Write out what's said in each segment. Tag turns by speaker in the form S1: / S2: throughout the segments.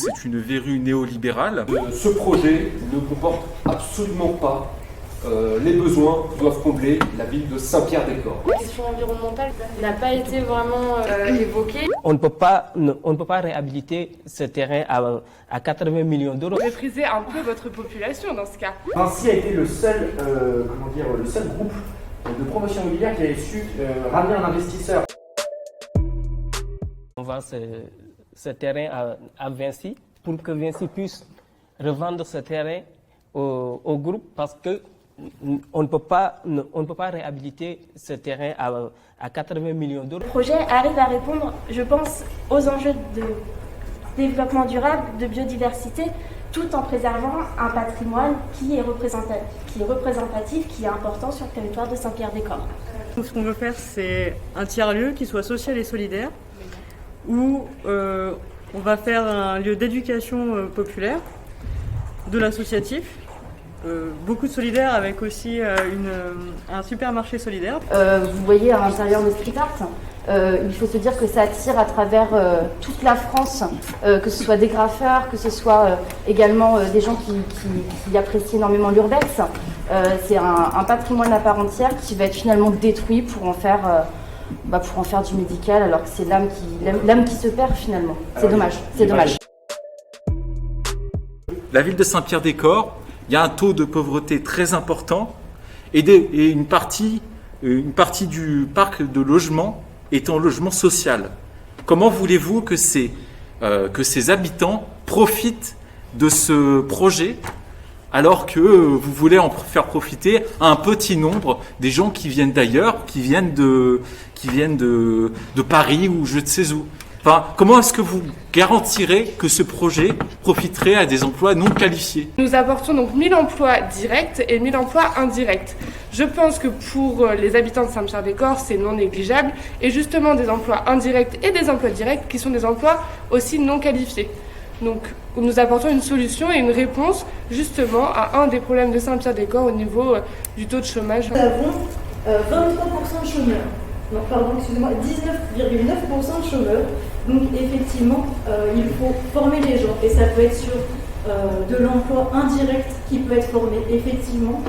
S1: C'est une verrue néolibérale.
S2: Ce projet ne comporte absolument pas les besoins que doivent combler la ville de Saint-Pierre-des-Corps.
S3: La question environnementale n'a pas été vraiment évoquée.
S4: On ne peut pas réhabiliter ce terrain à 80 millions d'euros.
S3: Méprisez un peu votre population dans ce cas.
S5: Vinci a été le seul groupe de promotion immobilière qui avait su ramener un investisseur.
S4: On vend ce terrain à Vinci pour que Vinci puisse revendre ce terrain au groupe parce que on ne peut pas réhabiliter ce terrain à 80 millions d'euros.
S6: Le projet arrive à répondre, je pense, aux enjeux de développement durable, de biodiversité, tout en préservant un patrimoine qui est représentatif, qui est important sur le territoire de Saint-Pierre-des-Corps.
S7: Ce qu'on veut faire, c'est un tiers-lieu qui soit social et solidaire, où on va faire un lieu d'éducation populaire, de l'associatif, beaucoup de solidaire avec aussi un supermarché solidaire.
S6: Vous voyez à l'intérieur de Street Art, il faut se dire que ça attire à travers toute la France, que ce soit des graffeurs, que ce soit également des gens qui apprécient énormément l'urbex. C'est un patrimoine à part entière qui va être finalement détruit pour en faire du médical, alors que c'est l'âme qui se perd finalement. C'est dommage, c'est dommage.
S1: La ville de Saint-Pierre-des-Corps, il y a un taux de pauvreté très important et une partie du parc de logement est en logement social. Comment voulez-vous que ces habitants profitent de ce projet alors que vous voulez en faire profiter à un petit nombre des gens qui viennent d'ailleurs, qui viennent de Paris ou je ne sais où? Enfin, comment est-ce que vous garantirez que ce projet profiterait à des emplois non qualifiés?
S3: Nous apportons donc 1000 emplois directs et 1000 emplois indirects. Je pense que pour les habitants de Saint-Pierre-des-Corps, c'est non négligeable. Et justement, des emplois indirects et des emplois directs qui sont des emplois aussi non qualifiés. Donc, nous apportons une solution et une réponse justement à un des problèmes de Saint-Pierre-des-Corps au niveau du taux de chômage.
S8: Nous avons 23% de chômeurs. Non, pardon, excusez-moi, 19,9% de chômeurs. Donc effectivement, il faut former les gens et ça peut être sur de l'emploi indirect qui peut être formé. Effectivement,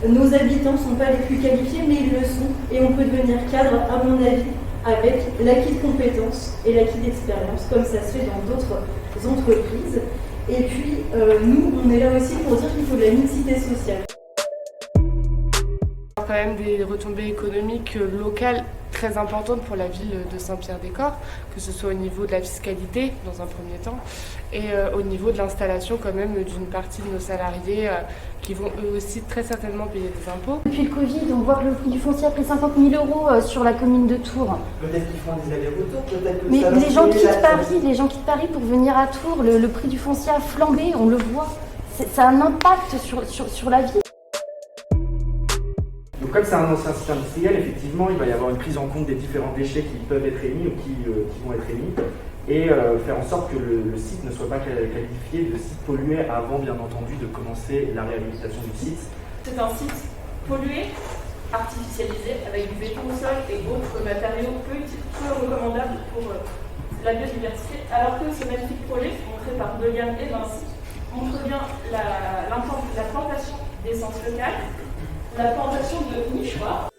S8: nos habitants ne sont pas les plus qualifiés, mais ils le sont et on peut devenir cadre, à mon avis, avec l'acquis de compétences et l'acquis d'expérience, comme ça se fait dans d'autres entreprises. Et puis, nous, on est là aussi pour dire qu'il faut de la mixité sociale.
S3: Quand même des retombées économiques locales très importantes pour la ville de Saint-Pierre-des-Corps, que ce soit au niveau de la fiscalité dans un premier temps et au niveau de l'installation quand même d'une partie de nos salariés qui vont eux aussi très certainement payer des impôts.
S6: Depuis le Covid, on voit que le prix du foncier a pris 50 000 € sur la commune de Tours.
S5: Peut-être qu'ils font des allers-retours, peut-être que
S6: Mais
S5: ça
S6: les gens quittent Paris pour venir à Tours, le prix du foncier a flambé, on le voit. Ça a un impact sur la ville.
S5: Donc comme c'est un ancien site industriel, effectivement, il va y avoir une prise en compte des différents déchets qui peuvent être émis ou qui vont être émis et faire en sorte que le site ne soit pas qualifié de site pollué avant, bien entendu, de commencer la réhabilitation du site.
S9: C'est un site pollué, artificialisé, avec du béton au sol et autres matériaux peu recommandables pour la biodiversité, alors que ce magnifique projet, montré par Deliane et Vinci, montre bien la plantation d'essence locale, la plantation de nichoirs.